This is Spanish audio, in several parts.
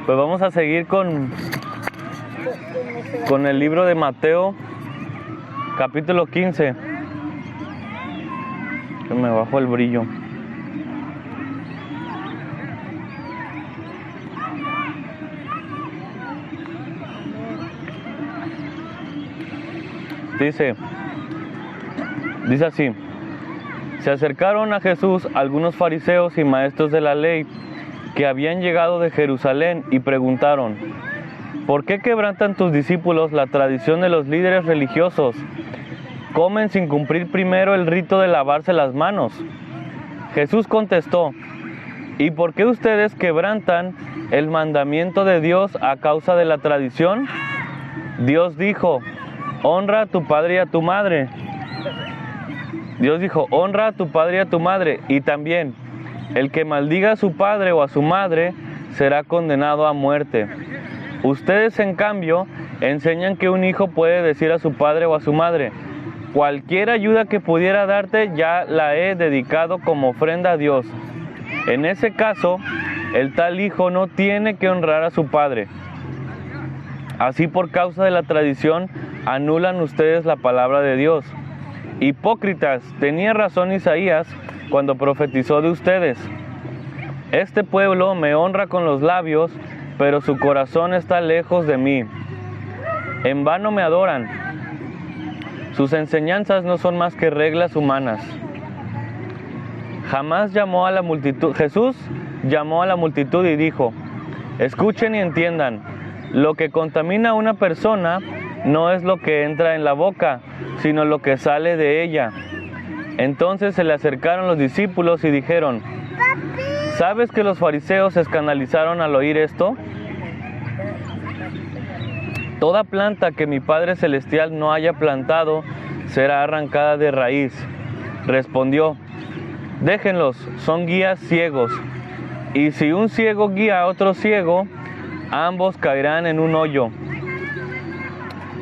Pues vamos a seguir con el libro de Mateo, capítulo 15. Que me bajó el brillo. Dice así: se acercaron a Jesús algunos fariseos y maestros de la ley que habían llegado de Jerusalén y preguntaron: ¿por qué quebrantan tus discípulos la tradición de los líderes religiosos? Comen sin cumplir primero el rito de lavarse las manos. Jesús contestó: ¿y por qué ustedes quebrantan el mandamiento de Dios a causa de la tradición? Dios dijo: honra a tu padre y a tu madre. Dios dijo: honra a tu padre y a tu madre. Y también: el que maldiga a su padre o a su madre será condenado a muerte. Ustedes, en cambio, enseñan que un hijo puede decir a su padre o a su madre: cualquier ayuda que pudiera darte ya la he dedicado como ofrenda a Dios. En ese caso, el tal hijo no tiene que honrar a su padre. Así, por causa de la tradición, anulan ustedes la palabra de Dios. Hipócritas, tenía razón Isaías cuando profetizó de ustedes: este pueblo me honra con los labios, pero su corazón está lejos de mí. En vano me adoran. Sus enseñanzas no son más que reglas humanas. Jesús llamó a la multitud y dijo: escuchen y entiendan. Lo que contamina a una persona no es lo que entra en la boca, sino lo que sale de ella. Entonces se le acercaron los discípulos y dijeron: ¿sabes que los fariseos se escandalizaron al oír esto? Toda planta que mi Padre Celestial no haya plantado será arrancada de raíz. Respondió: déjenlos, son guías ciegos. Y si un ciego guía a otro ciego, ambos caerán en un hoyo.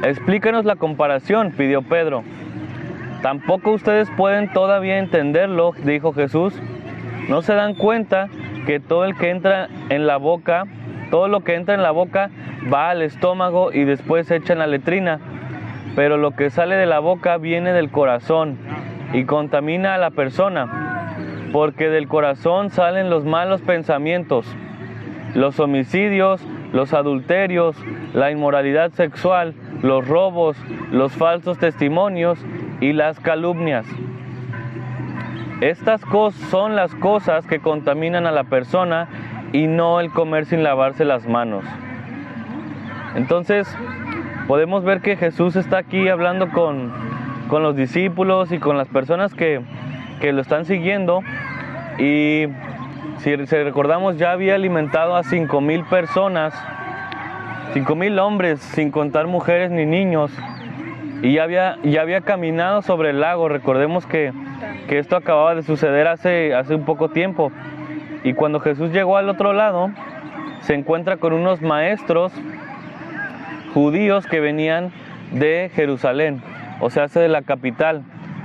Explícanos la comparación, pidió Pedro. ¿Tampoco ustedes pueden todavía entenderlo?, dijo Jesús. ¿No se dan cuenta que todo lo que entra en la boca va al estómago y después se echa en la letrina? Pero lo que sale de la boca viene del corazón y contamina a la persona, porque del corazón salen los malos pensamientos, los homicidios, los adulterios, la inmoralidad sexual, los robos, los falsos testimonios y las calumnias. Estas son las cosas que contaminan a la persona y no el comer sin lavarse las manos. Entonces, podemos ver que Jesús está aquí hablando con los discípulos y con las personas que lo están siguiendo. Y si recordamos, ya había alimentado a 5,000 personas, 5,000 hombres, sin contar mujeres ni niños. Y ya había caminado sobre el lago. Recordemos que esto acababa de suceder hace un poco tiempo. Y cuando Jesús llegó al otro lado, se encuentra con unos maestros judíos que venían de Jerusalén, o sea, de la capital.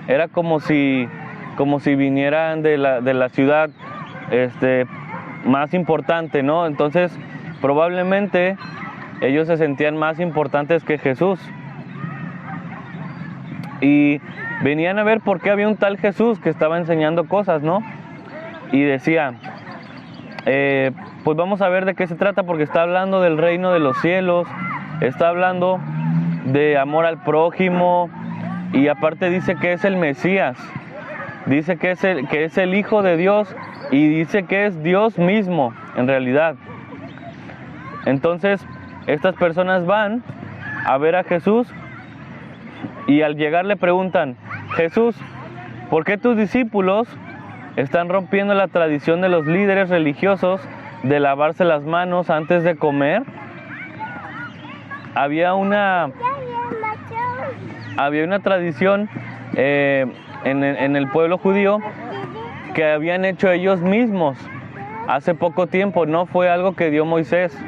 Era como si vinieran de la ciudad más importante, ¿no? Entonces, probablemente ellos se sentían más importantes que Jesús. Y venían a ver por qué había un tal Jesús que estaba enseñando cosas, ¿no? Y decía, pues vamos a ver de qué se trata, porque está hablando del reino de los cielos, está hablando de amor al prójimo, y aparte dice que es el Mesías, dice que es el Hijo de Dios, y dice que es Dios mismo, en realidad. Entonces, estas personas van a ver a Jesús, y al llegar le preguntan: Jesús, ¿por qué tus discípulos están rompiendo la tradición de los líderes religiosos de lavarse las manos antes de comer? Había una tradición en el pueblo judío que habían hecho ellos mismos hace poco tiempo. No fue algo que dio Moisés,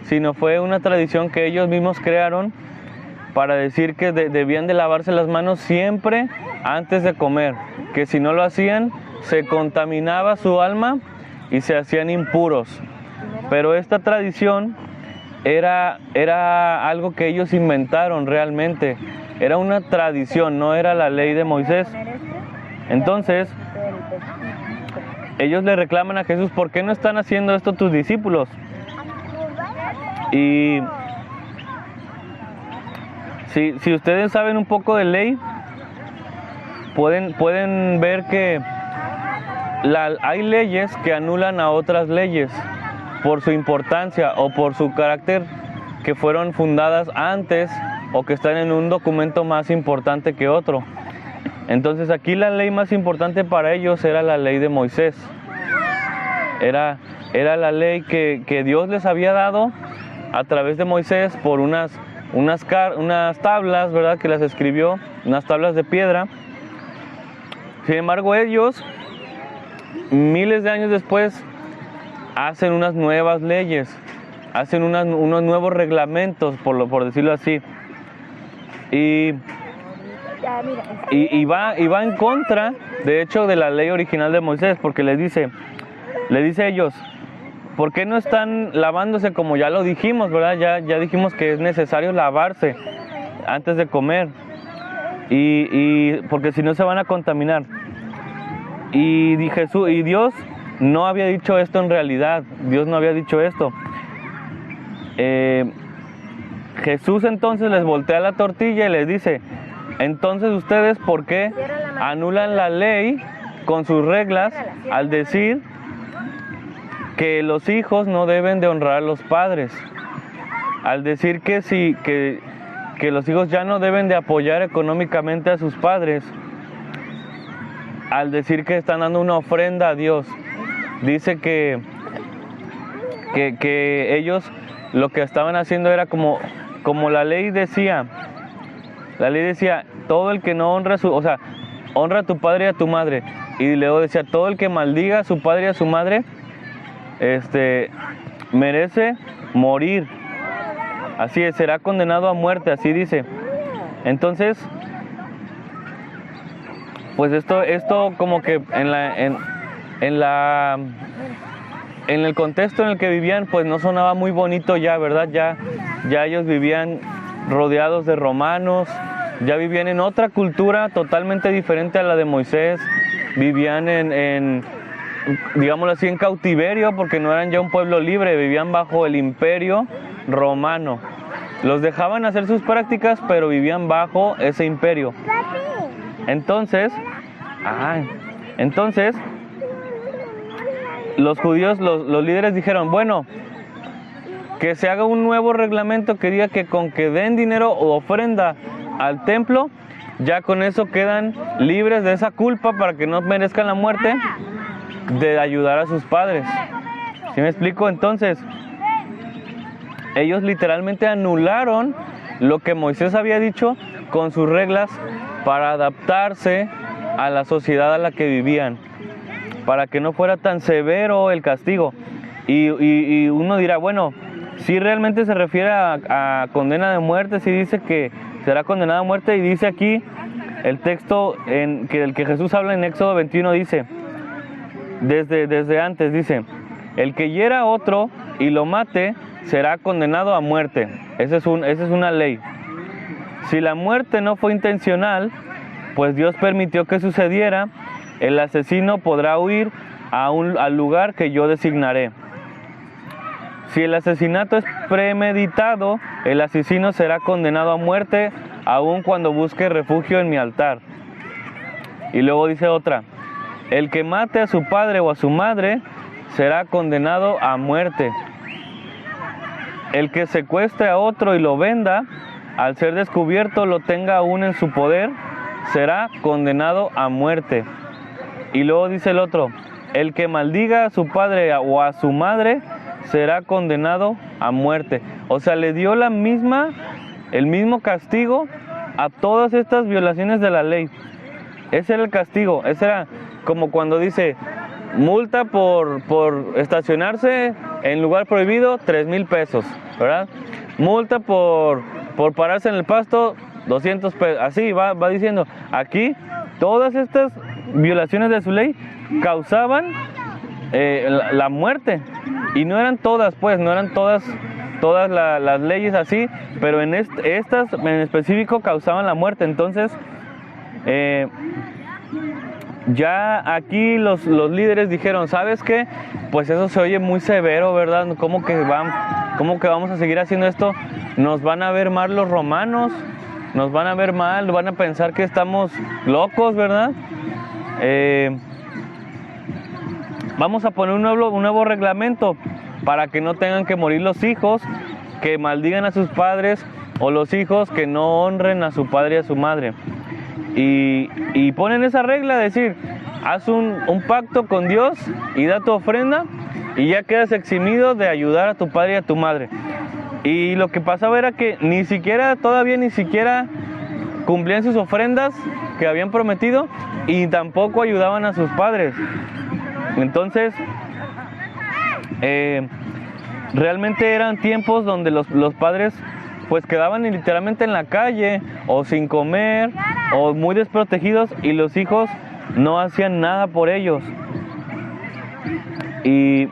sino fue una tradición que ellos mismos crearon para decir que debían de lavarse las manos siempre antes de comer, que si no lo hacían se contaminaba su alma y se hacían impuros. pero esta tradición era algo que ellos inventaron realmente. Era una tradición, no era la ley de Moisés. Entonces, ellos le reclaman a Jesús, ¿por qué no están haciendo esto tus discípulos? Y si ustedes saben un poco de ley, pueden ver que hay leyes que anulan a otras leyes por su importancia o por su carácter, que fueron fundadas antes o que están en un documento más importante que otro. Entonces aquí la ley más importante para ellos era la ley de Moisés. Era la ley que Dios les había dado a través de Moisés por unas tablas, ¿verdad?, que las escribió, unas tablas de piedra. Sin embargo, ellos, miles de años después, hacen unas nuevas leyes, hacen unos nuevos reglamentos, por decirlo así. Y va en contra, de hecho, de la ley original de Moisés, porque le dice a ellos, ¿por qué no están lavándose como ya lo dijimos, verdad? Ya dijimos que es necesario lavarse antes de comer, y porque si no se van a contaminar. Y Dios no había dicho esto en realidad, Dios no había dicho esto. Jesús entonces les voltea la tortilla y les dice, entonces ustedes, ¿por qué anulan la ley con sus reglas al decir que los hijos no deben de honrar a los padres? Al decir que los hijos ya no deben de apoyar económicamente a sus padres, al decir que están dando una ofrenda a Dios. Dice que ellos lo que estaban haciendo era como la ley decía. La ley decía, todo el que no honra honra a tu padre y a tu madre. Y luego decía, todo el que maldiga a su padre y a su madre, merece morir. Así es, será condenado a muerte, así dice. Entonces, pues esto como que en el contexto en el que vivían, pues no sonaba muy bonito ya, ¿verdad? Ya ellos vivían rodeados de romanos, ya vivían en otra cultura totalmente diferente a la de Moisés, vivían en digámoslo así, en cautiverio, porque no eran ya un pueblo libre, vivían bajo el imperio romano. Los dejaban hacer sus prácticas, pero vivían bajo ese imperio. Entonces, los judíos, los líderes dijeron, bueno, que se haga un nuevo reglamento que diga que con que den dinero o ofrenda al templo, ya con eso quedan libres de esa culpa para que no merezcan la muerte de ayudar a sus padres. ¿Sí me explico? Entonces, ellos literalmente anularon lo que Moisés había dicho con sus reglas para adaptarse a la sociedad a la que vivían, para que no fuera tan severo el castigo. Y uno dirá, bueno, si realmente se refiere a condena de muerte, si dice que será condenado a muerte, y dice aquí el texto del que Jesús habla en Éxodo 21, dice, desde antes dice, el que hiera a otro y lo mate será condenado a muerte. Esa es una ley. Si la muerte no fue intencional, pues Dios permitió que sucediera, el asesino podrá huir al lugar que yo designaré. Si el asesinato es premeditado, el asesino será condenado a muerte, aun cuando busque refugio en mi altar. Y luego dice otra, el que mate a su padre o a su madre será condenado a muerte. El que secuestre a otro y lo venda, al ser descubierto lo tenga aún en su poder, será condenado a muerte. Y luego dice el otro, el que maldiga a su padre o a su madre será condenado a muerte. O sea, le dio el mismo castigo a todas estas violaciones de la ley. Ese era el castigo. Ese era como cuando dice, multa por estacionarse en lugar prohibido, 3,000 pesos, ¿verdad? Multa por pararse en el pasto, 200 pesos. Así va diciendo. Aquí, todas estas violaciones de su ley causaban la muerte. Y no eran todas, pues, no eran todas las leyes así, pero en estas en específico causaban la muerte. Entonces, ya aquí los líderes dijeron, ¿sabes qué? Pues eso se oye muy severo, ¿verdad? ¿Cómo que vamos a seguir haciendo esto? Nos van a ver mal los romanos, nos van a ver mal, van a pensar que estamos locos, ¿verdad? Vamos a poner un nuevo reglamento para que no tengan que morir los hijos que maldigan a sus padres o los hijos que no honren a su padre y a su madre. Y ponen esa regla de decir, haz un pacto con Dios y da tu ofrenda y ya quedas eximido de ayudar a tu padre y a tu madre. Y lo que pasaba era que todavía ni siquiera cumplían sus ofrendas que habían prometido y tampoco ayudaban a sus padres. Entonces, realmente eran tiempos donde los padres pues quedaban literalmente en la calle o sin comer o muy desprotegidos y los hijos no hacían nada por ellos. Y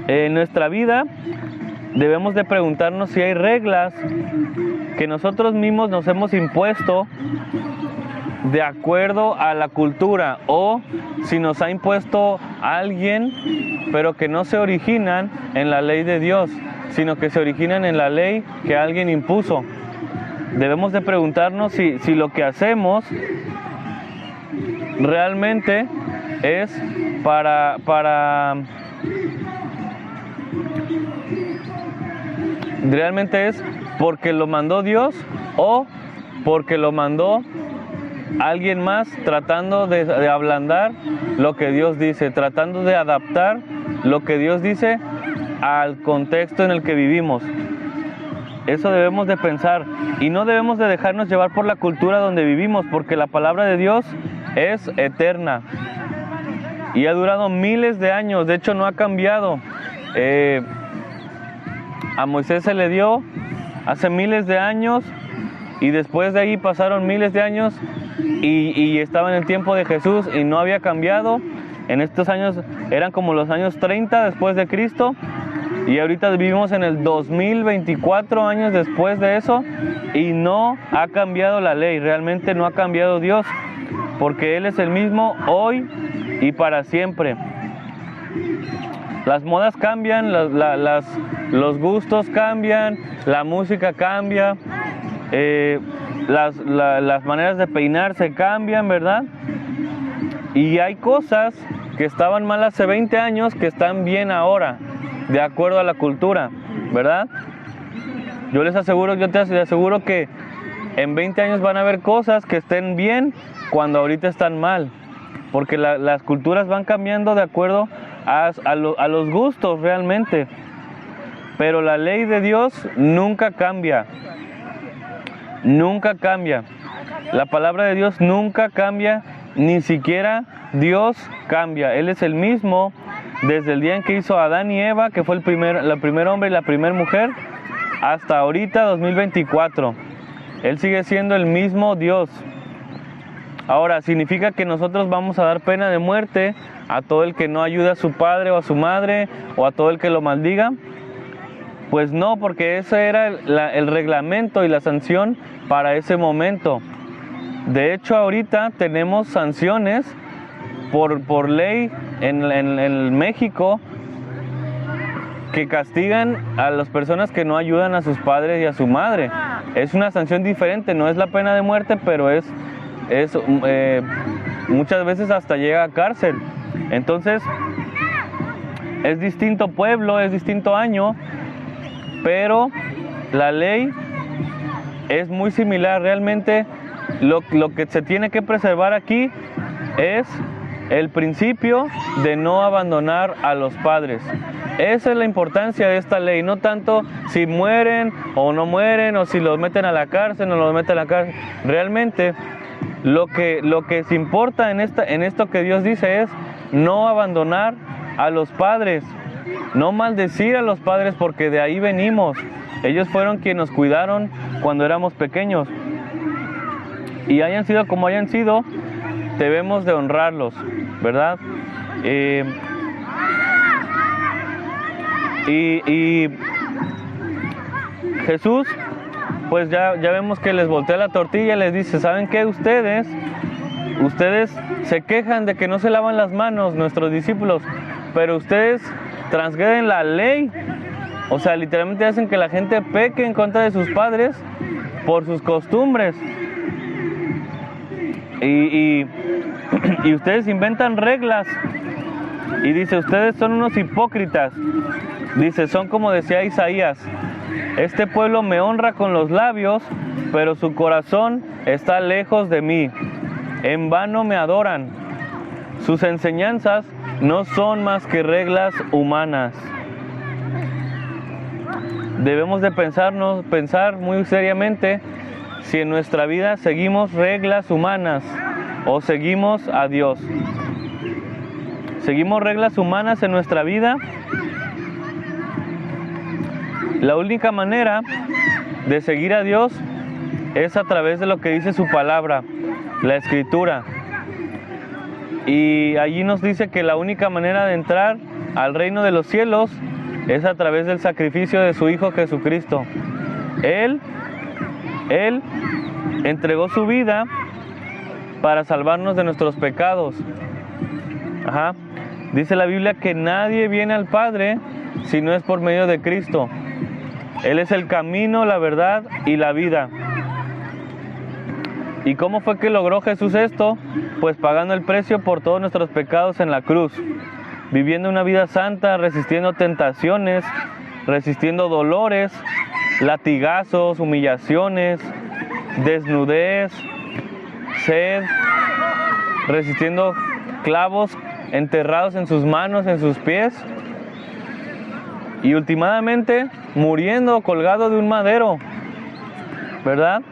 en nuestra vida debemos de preguntarnos si hay reglas que nosotros mismos nos hemos impuesto de acuerdo a la cultura o si nos ha impuesto alguien pero que no se originan en la ley de Dios, sino que se originan en la ley que alguien impuso. Debemos de preguntarnos si lo que hacemos realmente es realmente es porque lo mandó Dios o porque lo mandó alguien más tratando de ablandar lo que Dios dice, tratando de adaptar lo que Dios dice al contexto en el que vivimos. Eso debemos de pensar y no debemos de dejarnos llevar por la cultura donde vivimos, porque la palabra de Dios es eterna y ha durado miles de años, de hecho no ha cambiado. A Moisés se le dio hace miles de años y después de ahí pasaron miles de años y estaba en el tiempo de Jesús y no había cambiado. En estos años eran como los años 30 después de Cristo y ahorita vivimos en el 2024 años después de eso y no ha cambiado la ley, realmente no ha cambiado Dios, porque Él es el mismo hoy y para siempre. Las modas cambian, los gustos cambian, la música cambia, las maneras de peinarse cambian, ¿verdad? Y hay cosas que estaban mal hace 20 años que están bien ahora, de acuerdo a la cultura, ¿verdad? Yo te aseguro que en 20 años van a haber cosas que estén bien cuando ahorita están mal, porque las culturas van cambiando de acuerdo a los gustos realmente, pero la ley de Dios nunca cambia, nunca cambia. La palabra de Dios nunca cambia, ni siquiera Dios cambia. Él es el mismo desde el día en que hizo a Adán y Eva, que fue el primer hombre y la primera mujer, hasta ahorita 2024. Él sigue siendo el mismo Dios. Ahora, ¿significa que nosotros vamos a dar pena de muerte a todo el que no ayuda a su padre o a su madre o a todo el que lo maldiga? Pues no, porque ese era el reglamento y la sanción para ese momento. De hecho, ahorita tenemos sanciones por ley en México que castigan a las personas que no ayudan a sus padres y a su madre. Es una sanción diferente, no es la pena de muerte, pero muchas veces hasta llega a cárcel. Entonces, es distinto pueblo, es distinto año, pero la ley es muy similar. Realmente lo que se tiene que preservar aquí es el principio de no abandonar a los padres. Esa es la importancia de esta ley, no tanto si mueren o no mueren, o si los meten a la cárcel o no los meten a la cárcel. Realmente lo que se importa en esto que Dios dice es no abandonar a los padres, no maldecir a los padres, porque de ahí venimos. Ellos fueron quienes nos cuidaron cuando éramos pequeños. Y hayan sido como hayan sido, debemos de honrarlos, ¿verdad? Y Jesús, pues ya vemos que les voltea la tortilla y les dice, ¿saben qué? Ustedes se quejan de que no se lavan las manos, nuestros discípulos, pero ustedes transgreden la ley. O sea, literalmente hacen que la gente peque en contra de sus padres por sus costumbres. Y ustedes inventan reglas. Y dice, ustedes son unos hipócritas. Dice, son como decía Isaías, este pueblo me honra con los labios, pero su corazón está lejos de mí. En vano me adoran. Sus enseñanzas no son más que reglas humanas. Debemos de pensar muy seriamente si en nuestra vida seguimos reglas humanas o seguimos a Dios. ¿Seguimos reglas humanas en nuestra vida? La única manera de seguir a Dios es a través de lo que dice su palabra, la Escritura. Y allí nos dice que la única manera de entrar al reino de los cielos es a través del sacrificio de su Hijo Jesucristo. Él entregó su vida para salvarnos de nuestros pecados. Dice la Biblia que nadie viene al Padre si no es por medio de Cristo. Él es el camino, la verdad y la vida. ¿Y cómo fue que logró Jesús esto? Pues pagando el precio por todos nuestros pecados en la cruz, viviendo una vida santa, resistiendo tentaciones, resistiendo dolores, latigazos, humillaciones, desnudez, sed, resistiendo clavos enterrados en sus manos, en sus pies, y ultimadamente muriendo colgado de un madero, ¿verdad?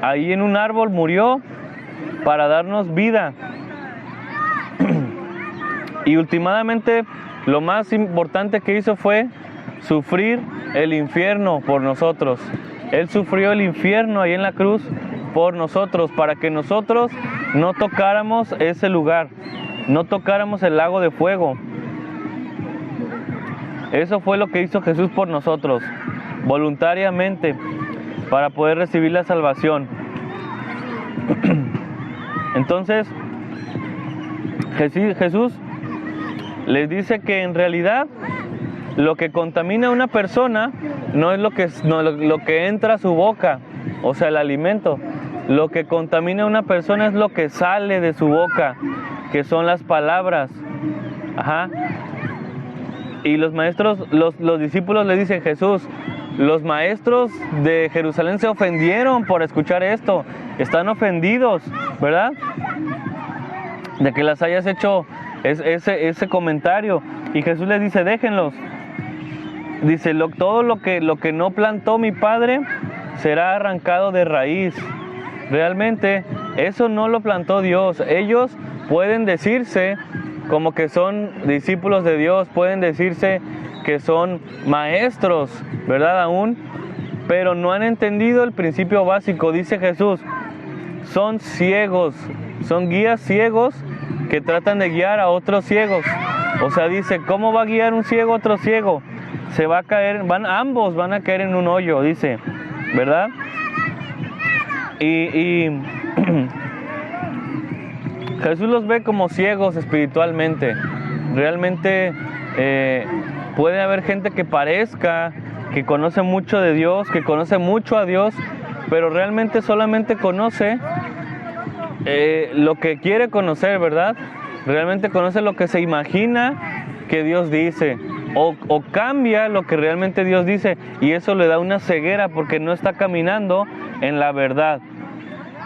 Ahí en un árbol murió para darnos vida. Y ultimadamente lo más importante que hizo fue sufrir el infierno por nosotros. Él sufrió el infierno ahí en la cruz por nosotros, para que nosotros no tocáramos ese lugar, no tocáramos el lago de fuego. Eso fue lo que hizo Jesús por nosotros, voluntariamente, para poder recibir la salvación. Entonces, Jesús les dice que en realidad lo que contamina a una persona no es lo que entra a su boca, o sea, el alimento. Lo que contamina a una persona es lo que sale de su boca, que son las palabras. Y los maestros, los discípulos le dicen, Jesús, los maestros de Jerusalén se ofendieron por escuchar esto. Están ofendidos, ¿verdad? De que las hayas hecho ese comentario. Y Jesús les dice, déjenlos. Dice, todo lo que no plantó mi Padre será arrancado de raíz. Realmente eso no lo plantó Dios. Ellos pueden decirse como que son discípulos de Dios, pueden decirse que son maestros, ¿verdad? Aún, pero no han entendido el principio básico. Dice Jesús, son ciegos, son guías ciegos que tratan de guiar a otros ciegos. O sea, dice, ¿cómo va a guiar un ciego a otro ciego? Se va a caer, ambos van a caer en un hoyo, dice, ¿verdad? Y Jesús los ve como ciegos espiritualmente. Realmente puede haber gente que parezca que conoce mucho de Dios, que conoce mucho a Dios, pero realmente solamente conoce lo que quiere conocer, ¿verdad? Realmente conoce lo que se imagina que Dios dice, o cambia lo que realmente Dios dice, y eso le da una ceguera porque no está caminando en la verdad,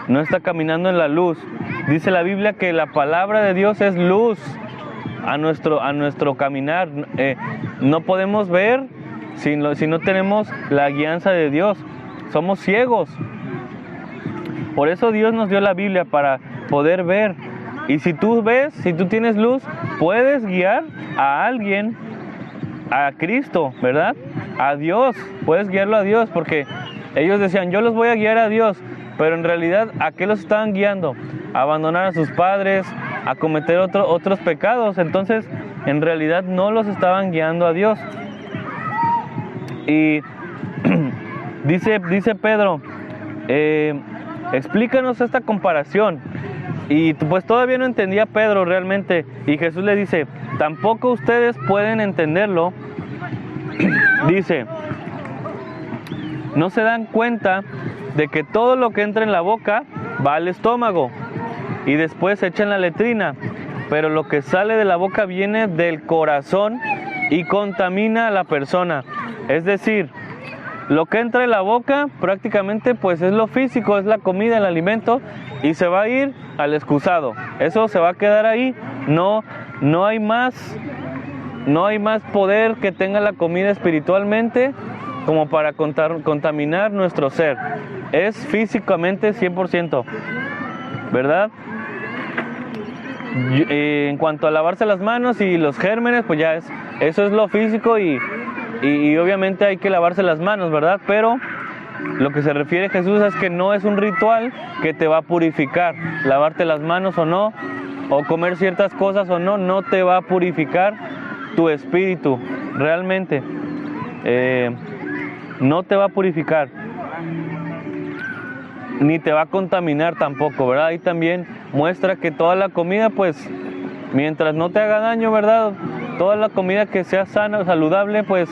no está caminando en la luz. Dice la Biblia que la palabra de Dios es luz a nuestro caminar. No podemos ver si no tenemos la guianza de Dios. Somos ciegos. Por eso Dios nos dio la Biblia, para poder ver. Y si tú ves, si tú tienes luz, puedes guiar a alguien a Cristo, ¿verdad? A Dios, puedes guiarlo a Dios, porque ellos decían, yo los voy a guiar a Dios, pero en realidad, ¿a qué los estaban guiando? A abandonar a sus padres, a cometer otros pecados. Entonces, en realidad no los estaban guiando a Dios. Y dice Pedro, explícanos esta comparación. Y pues todavía no entendía Pedro realmente. Y Jesús le dice, tampoco ustedes pueden entenderlo. Dice, ¿no se dan cuenta de que todo lo que entra en la boca va al estómago y después se echa en la letrina? Pero lo que sale de la boca viene del corazón y contamina a la persona. Es decir, lo que entra en la boca prácticamente pues es lo físico, es la comida, el alimento, y se va a ir al excusado. Eso se va a quedar ahí. No hay más poder que tenga la comida espiritualmente como para contaminar nuestro ser. Es físicamente 100%, ¿verdad? En cuanto a lavarse las manos y los gérmenes, pues ya eso es lo físico y obviamente hay que lavarse las manos, ¿verdad? Pero lo que se refiere Jesús es que no es un ritual que te va a purificar. Lavarte las manos o no, o comer ciertas cosas o no, no te va a purificar tu espíritu, realmente. No te va a purificar, ni te va a contaminar tampoco, ¿verdad? Ahí también muestra que toda la comida, pues, mientras no te haga daño, ¿verdad? Toda la comida que sea sana, saludable, pues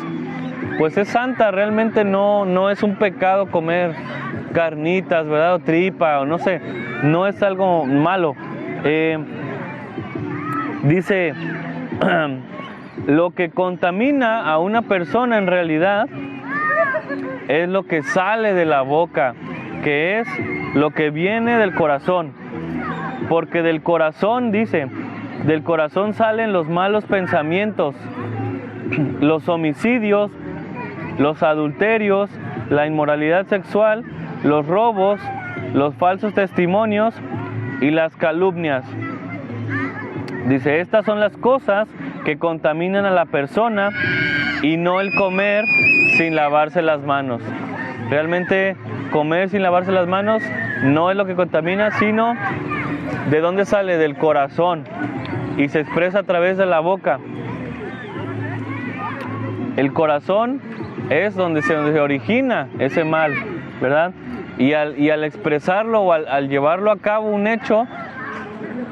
es santa. Realmente no es un pecado comer carnitas, ¿verdad? O tripa, o no sé, no es algo malo. Dice, lo que contamina a una persona en realidad es lo que sale de la boca, que es lo que viene del corazón. Porque del corazón, dice, del corazón salen los malos pensamientos, los homicidios, los adulterios, la inmoralidad sexual, los robos, los falsos testimonios y las calumnias. Dice, estas son las cosas que contaminan a la persona y no el comer sin lavarse las manos. Realmente comer sin lavarse las manos no es lo que contamina, sino de dónde sale, del corazón, y se expresa a través de la boca. El corazón es donde se origina ese mal, ¿verdad? Y al expresarlo o al llevarlo a cabo un hecho,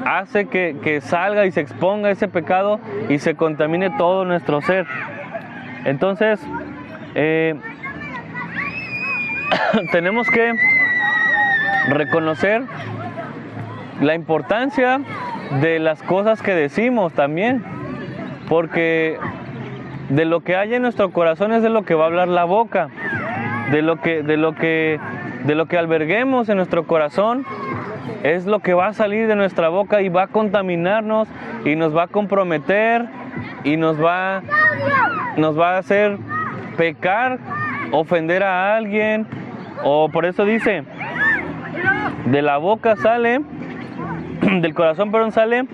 hace que salga y se exponga ese pecado y se contamine todo nuestro ser. Entonces, tenemos que reconocer la importancia de las cosas que decimos también, porque de lo que hay en nuestro corazón es de lo que va a hablar la boca. De lo que alberguemos en nuestro corazón es lo que va a salir de nuestra boca y va a contaminarnos y nos va a comprometer y nos va a hacer pecar, ofender a alguien. O por eso dice, de la boca sale, del corazón, perdón, sale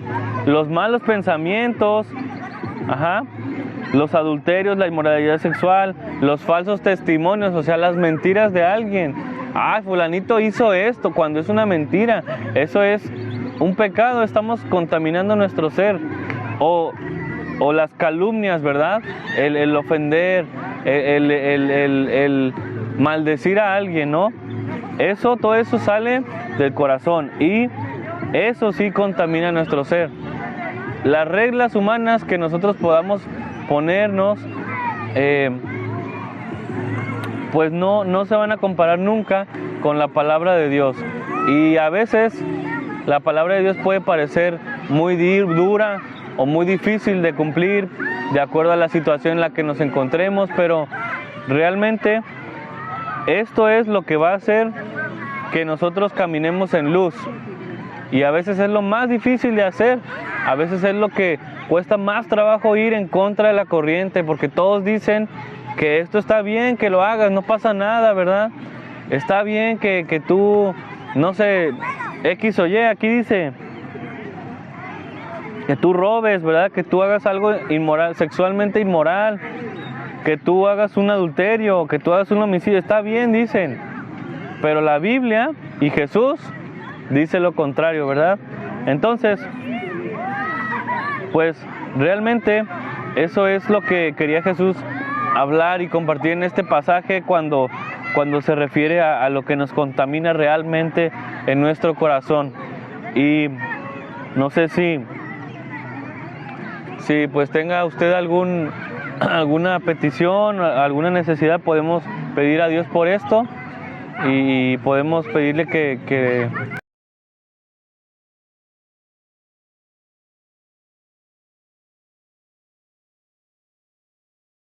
los malos pensamientos, los adulterios, la inmoralidad sexual, los falsos testimonios, o sea, las mentiras de alguien. Fulanito hizo esto, cuando es una mentira. Eso es un pecado, estamos contaminando nuestro ser. O las calumnias, ¿verdad? El ofender, el maldecir a alguien, ¿no? Todo eso sale del corazón y eso sí contamina nuestro ser. Las reglas humanas que nosotros podamos ponernos, pues no se van a comparar nunca con la palabra de Dios. Y a veces la palabra de Dios puede parecer muy dura o muy difícil de cumplir de acuerdo a la situación en la que nos encontremos, pero realmente esto es lo que va a hacer que nosotros caminemos en luz. Y a veces es lo más difícil de hacer, a veces es lo que cuesta más trabajo ir en contra de la corriente, porque todos dicen que esto está bien, que lo hagas, no pasa nada, ¿verdad? Está bien que tú, no sé, X o Y, aquí dice, que tú robes, ¿verdad? Que tú hagas algo inmoral, sexualmente inmoral, que tú hagas un adulterio, que tú hagas un homicidio, está bien, dicen. Pero la Biblia y Jesús dice lo contrario, ¿verdad? Entonces, pues realmente eso es lo que quería Jesús hablar y compartir en este pasaje cuando se refiere a lo que nos contamina realmente en nuestro corazón. Y no sé si pues tenga usted alguna petición, alguna necesidad, podemos pedir a Dios por esto y podemos pedirle que